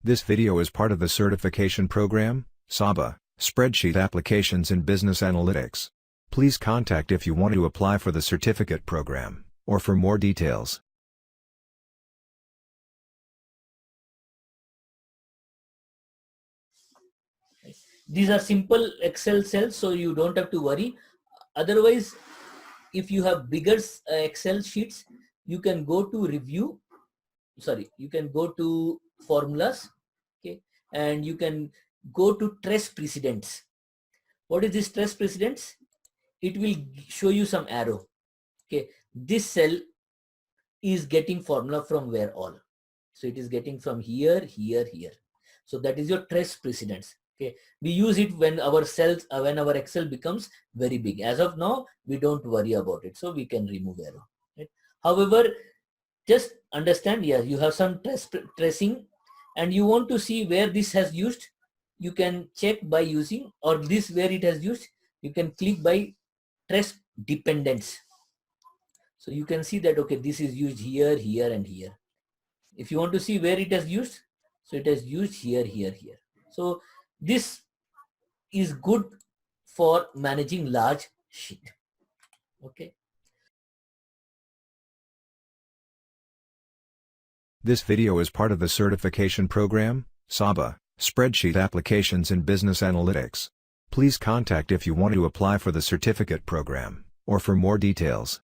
This video is part of the certification program, SABA, Spreadsheet Applications in Business Analytics. Please contact if you want to apply for the certificate program, or for more details. These are simple Excel cells, so you don't have to worry. Otherwise, if you have bigger Excel sheets, you can go to review. You can go to formulas, okay, and you can go to trace precedents. What is this trace precedents? It will show you some arrow. Okay, this cell is getting formula from where all. So it is getting from here, here, here. So that is your trace precedents. Okay, we use it when our cells, when our Excel becomes very big. As of now, we don't worry about it, so we can remove arrow. Right? However, just understand, yes, you have some tracing, and you want to see where this has used. You can check by using, or this where it has used. You can click by trace dependence. So you can see that, okay, this is used here, here, and here. If you want to see where it has used, so it has used here, here, here. So this is good for managing large sheet. Okay. This video is part of the certification program, SABA, Spreadsheet Applications in Business Analytics. Please contact if you want to apply for the certificate program, or for more details.